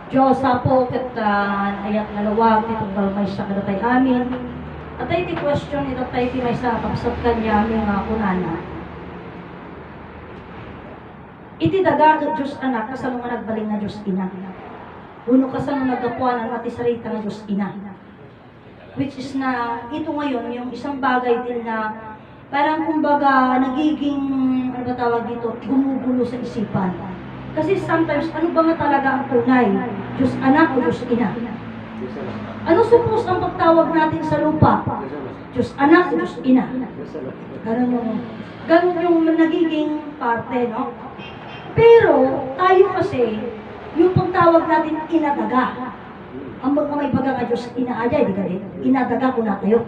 Diyos po ket ayat nalawag itong balmay sa kadatay amin. At ay ti question ito tayo ti may sa kapsat kanya aming kunana. Iti daga Diyos anak kasano nga nagbaling na Diyos ina. Uno kasano nagapuanan mati sarita nga Diyos ina. Which is na ito ngayon yung isang bagay din na parang kumbaga nagiging ano ba tawag dito, gumugulo sa isipan. Kasi sometimes ano ba nga talaga ang tunay? Diyos anak o Diyos ina? Ano suppose ang pagtawag natin sa lupa? Diyos anak o Diyos ina? Ganun yung nagiging parte, no? Pero tayo kasi, yung pagtawag natin inadaga. Ang mga may baga nga Diyos inaajay, di ka rin? Inadaga ko na tayo.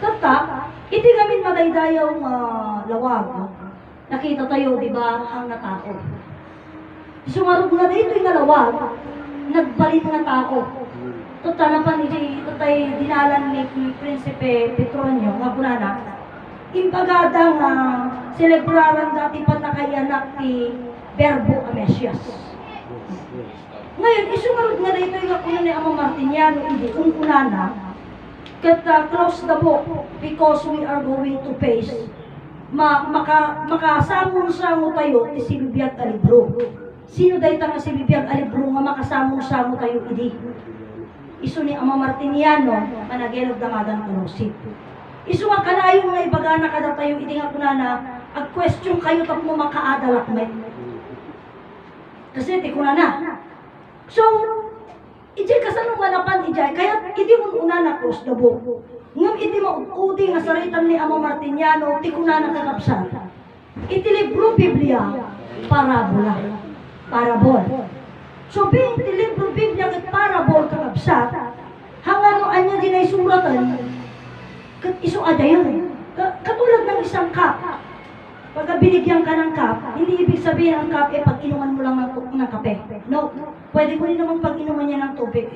Tatak, iti gamin magaydayaw lawag. No? Nakita tayo, di ba, ang natako. Sumarog na dito yung lawag, nagbalit na tao. Tutanapan ni tatay dinalan ni Prinsipe Petronio, nga bunana, impagada nga celebraran dati patakayanak ti Verbo Amesias. Ngayon, isumarod nga dito yung akunan ni Ama Martiniano, hindi, unkunana, close the book because we are going to face makasamong-samo tayo ti si Bibiyag Alibro. Sino dahi nga si Bibiyag Alibro nga makasamong-samo tayo idi? Isu ni Ama Martiniano, managelog damagan kunosip. Isu nga kanayong nga ibagana kada tayo idi nga kunana, ag question kayo tap mo makaadalak met. Kasi ti kunana. So, ijay kasano manapan ijay, kaya idi mo una na cross the book. Ngam iti maudi nga saritan ni Ama Martiniano, ti kunana kakapsat. Iti libro Biblia, parabola. Parabol. So, being ti libro Biblia kat parabol kakapsat, hangano anya dinay suratan, kat iso adayon. Katulad ng isang cup. Pagka binigyan ka ng cup, hindi ibig sabihin ang cup pag inuman mo lang ng kape. No. Pwede mo rin naman pag inuman niya ng tubig.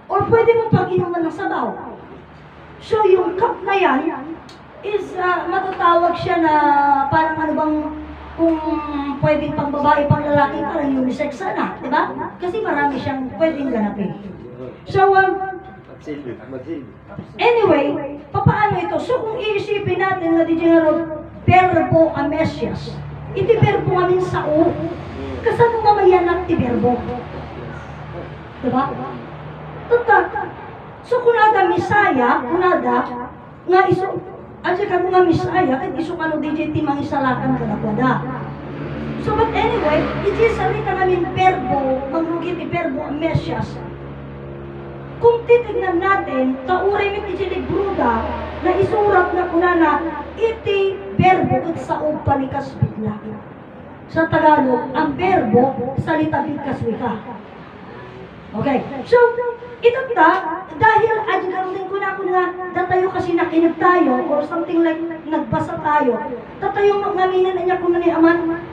Or pwede mo pag inuman ng sabaw. So, yung cup na yan is matatawag siya na parang ano bang kung pwedeng pang babae, pang lalaki, parang unisex sana, di ba? Kasi marami siyang pwedeng ganapin. So, anyway, papaano ito? So, kung iisipin natin na di Verbo Amesias, iti verbo ngamin sa o, kasano mamayanak ti verbo? Di ba? Tatak. So, kunada misaya, kunada, nga iso, asya ka nga misaya, kahit iso ka no DJ ti mangisalakan ka na. So, but anyway, iti salita namin verbo, magrugi ti verbo Amesias. Kung titignan natin, kauray mi ti libruda, na isurat na kunana, iti verbo kat sa panikas bigla. Sa Tagalog, ang verbo, salita bigkas wika. Okay, so, ito dahil adyan ko na datayo kasi nakinig tayo or something like nagbasa tayo, datayo magngaminan niya kung ni Aman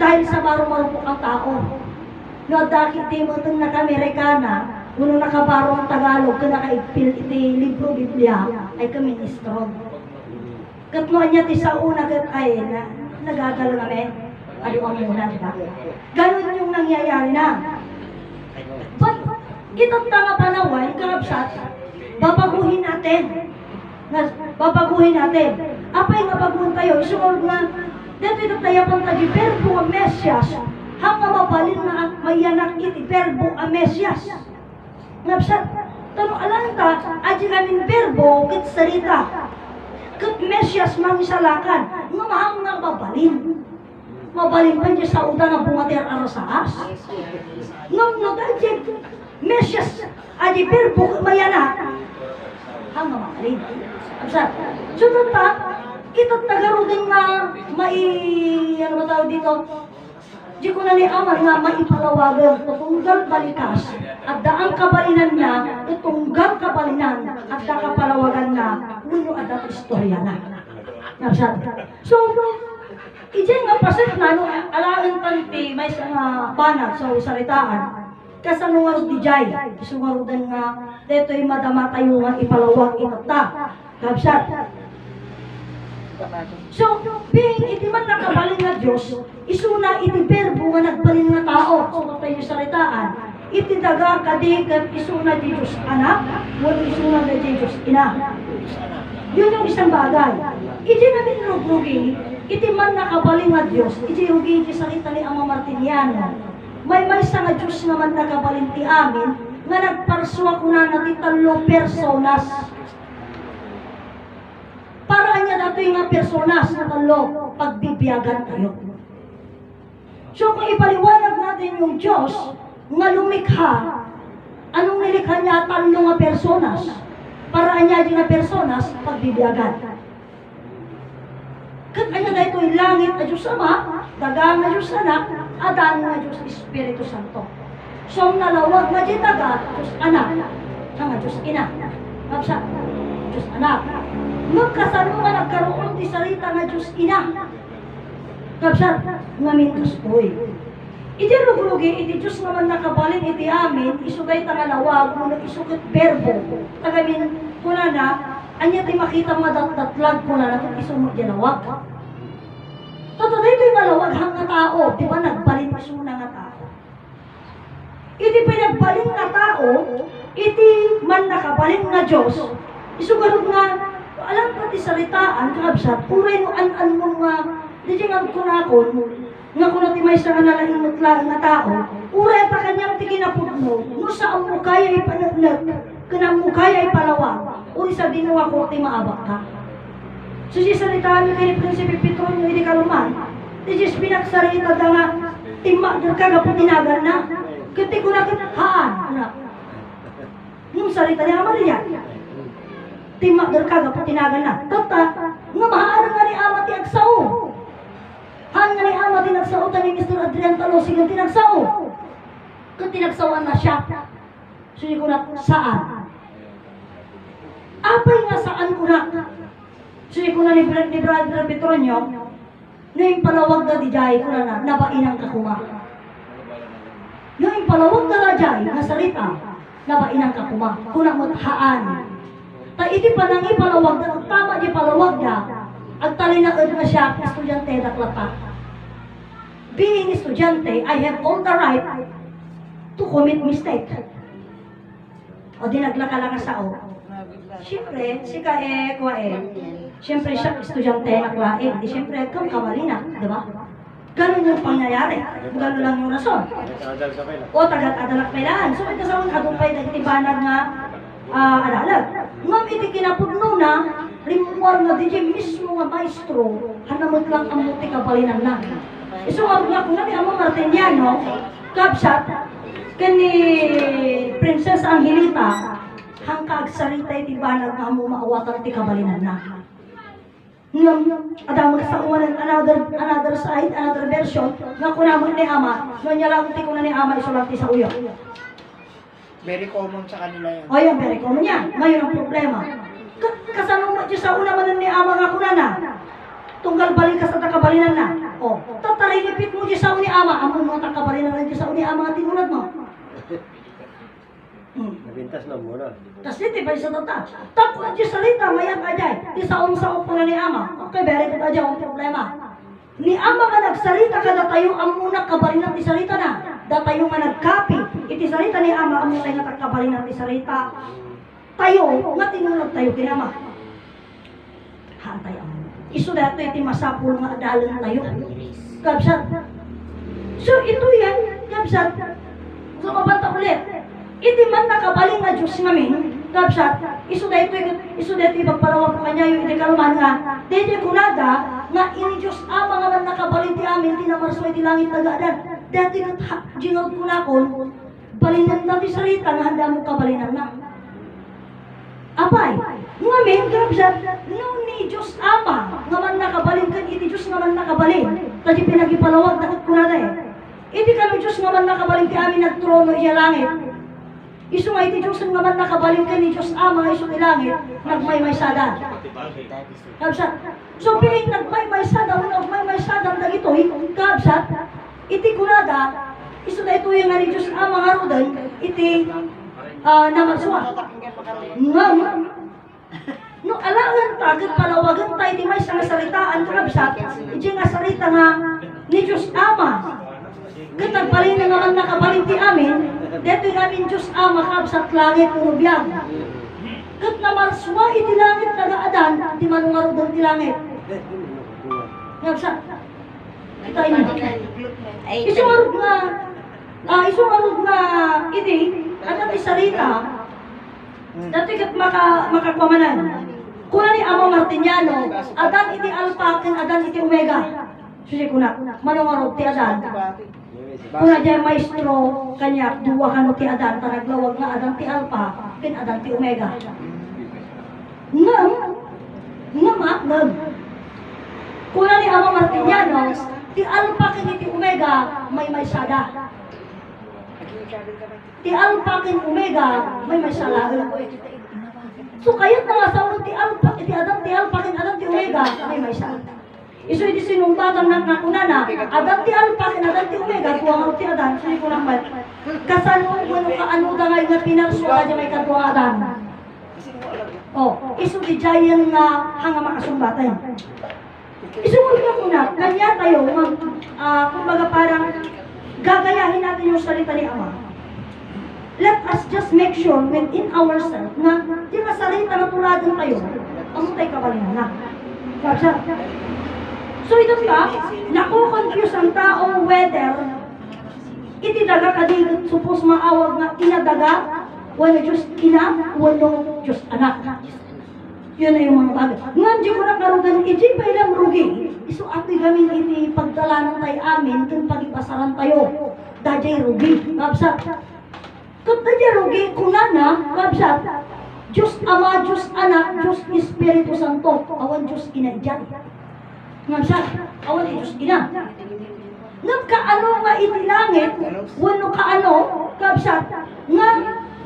dahil sa baro-marupok ang tao. No, dahil di mo itong naka-Amerikana, uno nakabaro ang Tagalog, ka nakaipil iti libro Biblia, ay kami strong. Katnuan niya ti sa una ay nagagalo namin, aliwang muna, diba? Ganun yung nangyayari na. But, itong tanga panawan, karapsat, babaguhin natin. Babaguhin natin. Apay nga baguhin tayo, isunod nga, dito ito tayo pang tagi, Verbo Amesias, hanga mabalin na mayanak iti Verbo Amesias. Ngapsat, tanong alanta, adya namin verbo, kit sarita, kit Mesias mangisalakan, nga mahang nga mabalin. Mabalin pa dyan sa uda nga bungater arasaas. Ngam nag-adya, Mesias, adya verbo, mayanak, hanga mabalin. Ngapsat, sunod kita tagarudin nga ano ba tawag dito? Di ko na ni Aman nga maipalawagan tutunggal balikas at daang kabalinan na tutunggal kabalinan at dakapalawagan na uno at dat istorya na. So, ijay nga pasit na no, alaan tanti may nga banat sa saritaan. Kasano nga di jay, isungarudan nga deto'y madama tayo nga ipalawag itata. Kapsat. So, being iti man nakabalin nga Diyos, isuna iti verbo nga nagbalin nga tao. So, tayo saritaan. Iti daga kadikat isuna di Diyos anak, wala isuna di Diyos ina. Yun yung isang bagay. Iti namin rugrugi, iti man nakabalin nga Diyos, iti rugi iti salita ni Ama Martiniano. May sa nga Diyos nga man nakabalin ti amin, nga nagparswa ko na ti 3 personas. Para niya nato yung nga personas na 3, pagbibiyagan tayo. So kung ipaliwanag natin yung Diyos, nga lumikha, anong nilikha niya 3 nga personas? Para niya yung nga personas, pagbibiyagan. Kat anya na ito yung langit na Diyos Ama, daga nga Diyos Anak, adan nga Diyos Espiritu Santo. So, nalawag nga di daga, Diyos Anak, nga Diyos Ina. Kapsa, Diyos Anak. Magkasano nga nagkaroon di salita nga Diyos Ina. Kapsa, nga mintos po'y. Iti rugrugi, iti Diyos naman nakabalin iti amin, isugay tangalawag, muna isugat verbo. Tagamin ko na, anya ti makita mga datlag ko na kung isumot ginawag. Totoo ito yung malawag hang nga tao, di ba nagbalin isuna nga tao. Iti pinagbalin nga tao, iti man nakabalin nga Diyos, isugarod nga, alam ka ti salitaan, kakabsat, uray no an mo nga, di nga kunakon, nga kung natin may sa kanalangimot lang na tao, uray pa kanyang tikinapudno, no saan mo kaya ipanaglag, kanang mo kaya ipalawag, o isa dinawa ko ti maabak ka. So si salitaan ni Prinsipe Petronio, hindi kaluman, di just pinagsarita da nga, timak ka kapag tinagal na, kati ko na haan, yung salita niya Maria, timak ka kapag tinagal na, kata, nga mahaan nga ni Ama ti Agsao, han nga ni Ama tinagsautan ni Mr. Adrian Talosig ang tinagsao. Kung tinagsauan na siya, suyo ko na saan? Apay nga saan ko na? Suyo ko na ni Brother Petronio, na yung palawag na di jay ko na nabainang kakuma. Yung palawag na jay na salita, nabainang kakuma. Kunang muthaan. Ta iti pa nang ipalawag na, tama di palawag na, ang talinaod na siya, estudyante na klata. Being estudyante, I have all the right to commit mistake. O di naglaka lang sa o. Siyempre, si siyempre siya estudyante na klae. Di siyempre, kamali na, di ba? Ganun yung pangyayari. Ganun lang yung rason. O tagat-adalak kailangan. So, ito sa mga kadumpay na itibanan nga alalag. Ngam iti kinapudno na, rimuar na DJ mismo nga maestro, hanamot lang ang muti kabalinan na. Iso nga kung ni Ama Martiniano, kapsat, kani Princess Angelita, hangkag sarita iti banag nga mo maawatan ti kabalinan na. Ngam, ada magsauan another side, another version, nga kunamon ni Ama, no niya lang ti kunan ni Ama isulati sa uyo. Very common sa kanila yan. O yan, very common yan. Ngayon ang problema. Kasanong mo sa una man ni Ama nga kunana. Tunggal balik ka sa takabalinan na. O, tatarihipit mo sa uni Ama. Among mga takabalinan na sa uni Ama nga tinulad mo. Nabintas na muna. Tas dito pa sa tata. Tako ang salita, mayat ajay. Di sa unsa po na ni Ama. Okay, very good ajay ang problema. Ni Ama nga nagsalita ka datayo ang muna kabalinan ti salita na. Datayo nga nagkapi. Iti salita ni Ama ang muna nga kabalinan ti salita. Tayo, nga tinulad tayo kinama. Hantay ang iso dato iti masapul nga adalan tayo. Kabsat. So ito yan, kabsat. So mabanta ulit. Iti man nakabaling nga Diyos ngamin, kabsat, iso dato ipagpalawag ko kanya yung iti kaluman nga, dede kunada, nga ini Diyos Ama nga man nakabaling ti amin, tinamarso iti langit nagaadan. Dati ginod ko na kon, balinan na ti salita nga handa mo kabalinan na. Apay, ngamin, kabsat, no ni Diyos Ama, nga man nakabaling kan iti Diyos nga man nakabaling, kasi pinagipalawag na kunada eh. Iti kano Diyos nga man nakabaling ti amin nagtrono iya langit. Isu nga iti Diyos nga man nakabaling kan ni Diyos Ama, isu ti langit, nagmaymaysadan. Kabsat, so piling nagmaymaysadan, nagmaymaysadan na ito'y, kabsat, iti kunada, isu na ito yung nga ni Diyos Ama nga rodan, iti namaswa. Ngam, no alangan ta, kat palawagan tayo, di may isang salitaan, kabsat, iti nga salita nga, ni Diyos Ama. Kat nagbalin na naman nakabalin ti amin, dito namin Diyos Ama kabsat langit urubyan. Kat namarswa iti langit nagaadan, di manungaro doon ti langit. Ngabsa, kita ini. Isumarod nga iti, at salita, dati kat makakwamanan. Kuna ni Ama Martiniano, adan iti alpha, ken adan iti omega. Susi kuna, manungarod ti adan. Kuna jay maestro, kanya, duwa kano ti adan, tanaglawag nga adan ti alpha, ken adan ti omega. Ngam, kuna ni Ama Martiniano, ti alpha ken iti omega, may sada. Ti alpha ken omega, may sala. So kayat na nga sa ti alpha, ti adan ti alpha ken adan ti omega, may sala. Iso iti sinumbatan na kunana, adan ti alpha ken adan ti omega, tuwang ti adan, sini ko lang ba? Kasano wano ka ano da nga nga pinarsuwa dyan may katuwang adan. Oh, iso di jayan nga hanga makasumbatan. Iso mo nga muna, kanya tayo, kumbaga parang gagayahin natin yung salita ni Ama. Let us just make sure within ourselves na di masalita na tuladan tayo, amutay kabalina na. So ito ka, naku-confuse ang tao whether itidaga kadigit supos maawag nga inadaga, wano Diyos ina, wano Diyos anak. Yun na yung mga bagay. Nga, di ko na karugan, iti pa ilang rugi. Iso ati gamin iti pagdalanan tayo amin, kung pagipasaran tayo. Dajay rugi. Kapsat. Kung dajay rugi, kunana, kapsat. Diyos Ama, Diyos Anak, Diyos Espiritu Santo. Awan Diyos Ina dyan. Kapsat. Awan Diyos Ina. Nagkaano nga iti langit, wano kaano, kapsat, nga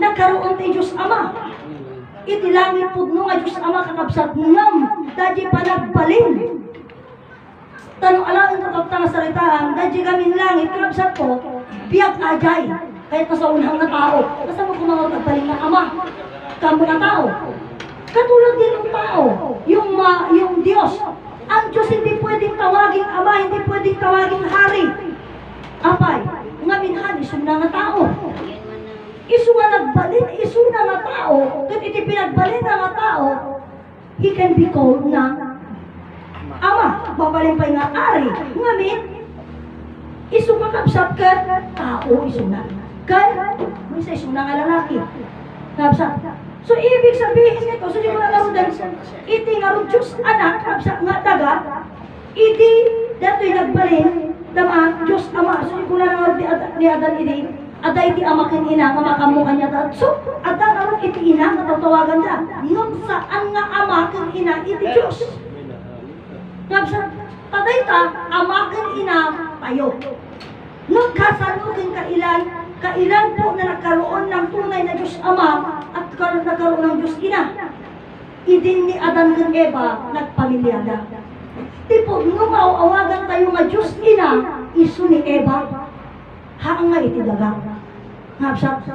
nagkaroon tayo Diyos Ama. Iti langit pudno nga Diyos Ama kakabsat ngam, dadya pa nagbalin. Tanong alain ko kapta nga salitaan, dadya gamin langit, kakabsat ko, biyag ajay, kahit sa unhang na tao. Kasama ko mga nagbalin na Ama, kamo na tao. Katulad din ng tao, yung Diyos. Ang Diyos hindi pwedeng tawaging Ama, hindi pwedeng tawaging Hari. Apay, ngaminhan, isong na nga tao. Isu nga nagbalin, isu na nga tao, kung iti pinagbalin na nga tao, he can be called na Ama, babalin pa nga ari. Ngamin, isu kakabsat ka, tao isu na. Kan, may sa isu na nga lalaki. Kabsat. So, ibig sabihin nito, so di mo na narudan, iti nga rin Diyos anak, kabsat nga daga, iti, dato'y nagbalin, dama, Diyos Ama, so di ko na narudan ni Adan iti, ada iti Ama ken ina nga makamukan niya ta. So, ada naman iti ina nga tatawagan da. Ngam saan nga Ama ken ina iti Diyos. Ngam sa taday ta Ama ken ina tayo. Ngam kasano ken kailan po na nagkaroon ng tunay na Diyos Ama at nagkaroon ng Diyos Ina. Idin ni Adan ken Eva nagpamilya da. Tipo, ngam awagan tayo nga Diyos Ina isu ni Eva. Haang nga iti daga. Ngapsat,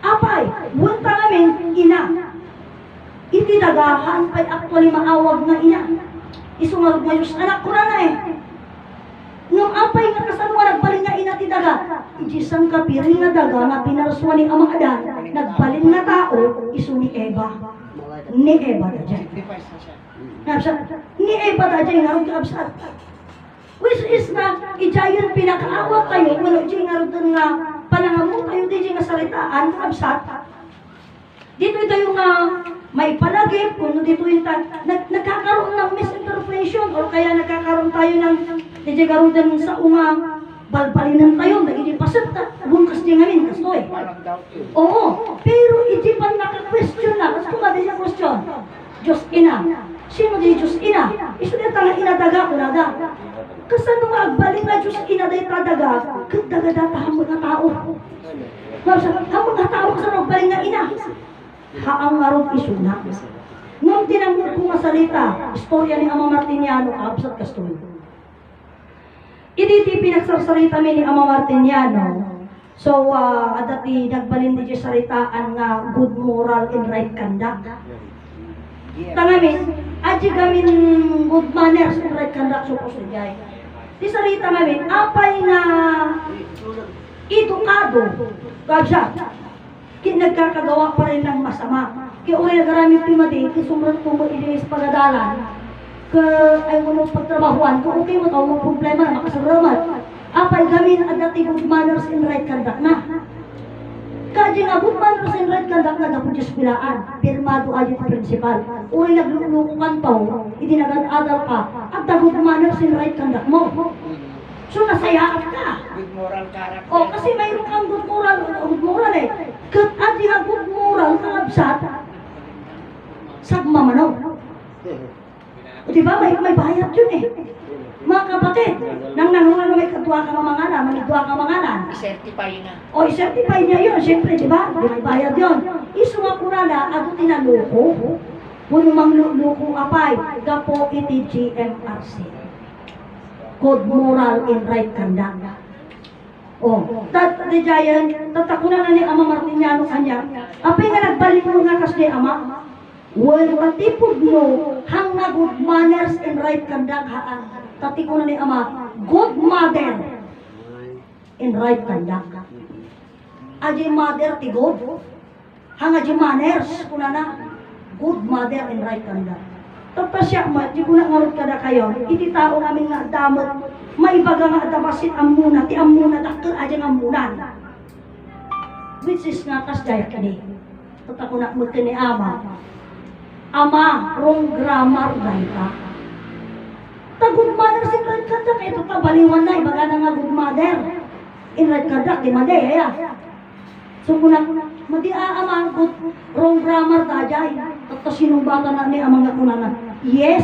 apay, bunta namin, ina. Iti daga, haan pa'y actually maawag nga ina. Isungarod nga Diyos, anak ko na eh. Ngam apay nga kasano nga nagbalin nga ina ti daga. Ijisang kapiring nga daga nga pinaraswa ni Amang Adan, nagbalin nga tao, isu ni Eva. Ni Eva da dyan. Ngapsat, ni Eva da dyan nga rin kapsat. Which is na, ijayon pinakaawat tayo, wala dyan nga rin nga panangamot tayo din nga salitaan, absat. Dito tayo nga may palagip, kung dito yung nagkakaroon ng misinterpretation, o kaya nagkakaroon tayo ng, di karoon din sa balbalinan tayo, nagiging pasat na, bungkas din ngamin, kasto eh. Oo, pero hindi pa naka-question na, kasi kung din yung question, Diyos Ina. Sino di Diyos Ina? Iso din tanga inadaga ko nada. Kasano nga agbaling na Diyos Ina day tadaga, kag dagadatahan mga tao. Ang mga tao kasano agbaling na ina. Haang marong iso na. Nung tinanggol ko masalita, istorya ni Ama Martiniano, kaabsat kastoy. Iti pinagsasalita mi ni Ama Martiniano. So, adati nagbalin di salitaan nga good moral and right conduct. Tangamin, aji gamin good manners and right conduct supos jay. Di sarita ngamin, apay na edukado, kaya nagkakagawa pa rin ng masama. Kaya uri nagaraming primadi, kisumrat ko mo ilinis pagadalan, ay mo pagtrabahuan, kung okay mo tao mo problema na makasaramat. Apay gamin at dati good manners and right conduct na. Kaya nga good manners and right conduct na dapat Diyos bilaan, pirmado ayon sa principal. Uri naglulukukan pa, hindi nag-adal ka, at the good manners and right conduct mo. So nasayaan ka. Good moral character. O, kasi mayroon kang good moral eh. Kat adi nga good moral, kakabsat, sagmamanaw. O diba, may bayad yun eh. Mga kapatid, nang nangunan may katwa ka mamangalan, manigwa ka mangalan. I-certify na. O, i-certify niya yun, siyempre, diba? Di may bayad yun. Isunga ko na ato tinaluko, kung mangluluko apay, gapo iti GMRC. Code moral and right conduct. Oh, di jayan, tatakunan na ni Ama Martiniano kanya. Apay nga nagbalik mo nga kas ni Ama, well, matipod mo, hang na good manners and right conduct haan. Tatikunan ni Ama, good mother and right conduct. Aji mother ti good, hang aji manners, kuna na, good mother and right conduct. Tapos siya, di ko na ngarot kada kayo, iti tao namin nga damot, maibaga nga dabasit ang muna, ti ang muna, dakil aja nga munan. Which is nga kas daya kani. Tatako na mo ni Ama. Ama, wrong grammar dahil ka. Ta good mother si right conduct, ito ka baliwan na, ibaga na nga good mother. In right conduct, di madi, ya. So muna, madi Ama, good, wrong grammar dajay. Tapos sinumbatan na ni Ama nga kunanan. Yes,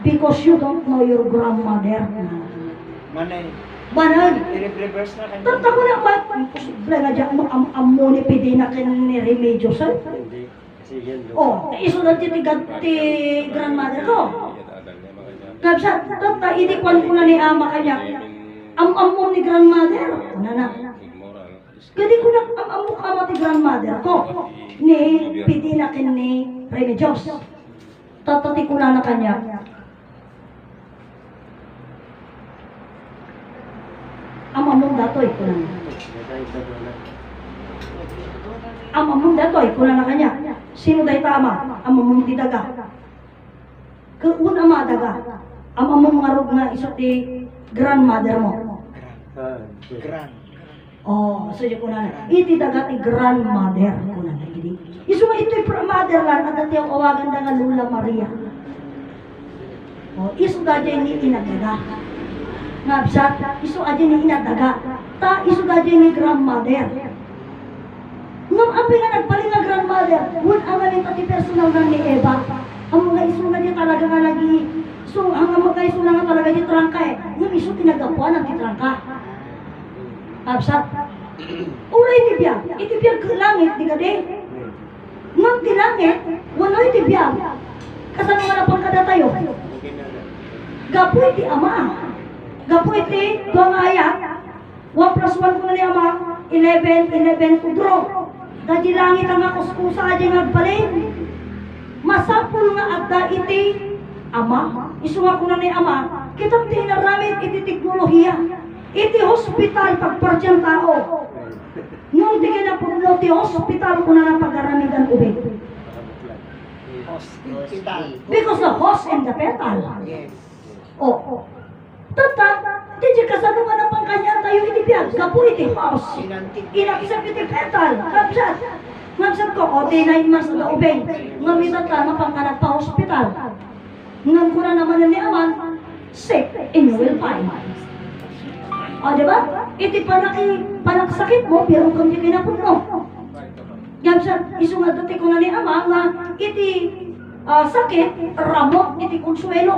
because you don't know your grandmother. Manay. Banan. I-reverse na kanya. Tatako na ba? Imposible nga dyan mo amo ni pidi na ni Remedyo sa. Hindi. Kasi yan. Oh, isunod ti grandmother ko. Kapsa, tata, itikwan ko na ni Ama kanya. Am-am ni grandmother. Ano na? Kadi ko na am-amok ama ti grandmother ko. Ni pidi na ni Remedios. Tatati ko na kanya. Amamong datoy ko na. Amamong datoy ko na kanya. Sino dahi tama? Amamong di daga. Kaun ama daga. Amamong ngarog nga iso ti grandmother mo. Grand. Oh, so ko na. Iti daga ti grandmother ko na idi. Isu nga ito'y mother lang at ati ang awagan da nga Lula Maria. Oh, isu da ni inadaga. Ngabsat, isu aja ni inadaga. Ta isu da ni grandmother. Ngam api nga nagpaling nga grandmother, wun ang nga ti personal na ni Eva. Ang mga isu nga di talaga nga lagi. So, ang mga isu nga talaga di trangka eh. Ngam isu tinagapuan ang titrangka. Ngabsat, uray ni biya. Iti biya ke langit, di ka di? Ngam ti langit, wano iti biya. Kasano nga na pagkada tayo? Gapu iti Ama. Gapu iti duang ayat. 1 plus 1 ko na ni Ama. 11 kudro. Dadi langit ang akuskusa aja ngagbalin. Masapul nga agda iti Ama. Isunga ko na ni Ama. Kitang tinaramit iti teknolohiya. Iti hospital pagpartyan tao. Nung di ka na puno ti hospital ko na pag-aramidan ubig. Hospital. Because the host and the petal. Yes. Oh. Tata, di kasano nga na pang kanya tayo itibiyag. Kapu iti host. Inantik. Inakisap iti petal. Kapsat. Ngabsat ko, o 9 months na ubig. Ngamitan ka na pang kanat pa hospital. Ngam ko na naman ni Aman, sick and you will find. O, diba? Iti panagsakit mo, pero kami kinapun mo. Ngabsat, iso nga dati ko na ni Ama, nga iti sakit, ramot, iti konsuelo.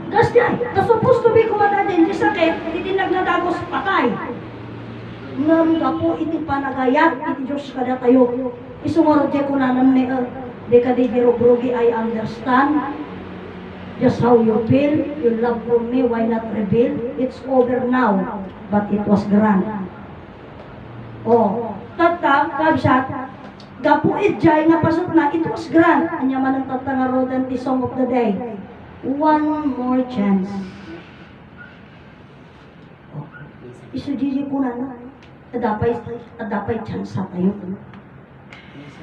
Kasi, supposed to be kumatadin, iti sakit, iti nagnadagos patay. Ngam ka po, iti panagayat, iti Diyos kada tayo. Iso nga rodya ko na ni, di ka di girogrogi, I understand. Just how you feel, you love for me, why not reveal? It's over now, but it was grand. Oh, tata, kabsat, gapu itjay nga pasot na, it was grand. Anya man ang tata nga rodan ti song of the day. one more chance. Isujiji ko na adapay chance sa tayo.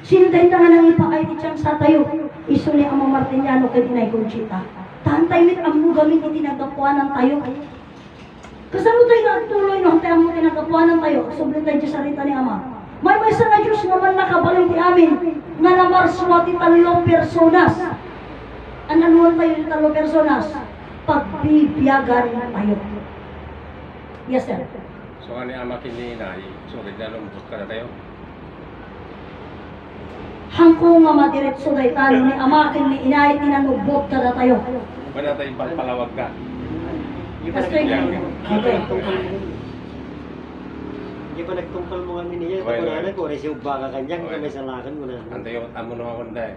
Sino tayo nga nang ipakay ti chance sa tayo? Iso ni Amo Martiniano kay Dinay Conchita. Tantay mit amu gamit iti nagkapuanan tayo. Kasano tayo nga tuloy no, tayo mo tinagapuanan tayo. Sobrang tayo sa sarita ni Ama. May isa na Diyos naman nakabalong ti amin nga namarswa ti 3 personas. Ananuan tayo ti 3 personas? Pagbibiyagan tayo. Yes, sir. So ano yung ama kini na, so naglalambot ka na tayo? Hangko nga madiretso day talo ni amakin ni inay tinanubot kada tayo. Ba na tayo palawag ka? Basta yun. Okay. Hindi pa nagtungkol mo kami niya. Ito Okay, ko na okay. ko, resyo baka kanyang Okay. may salakan mo na. Antay yung amo na ako na eh.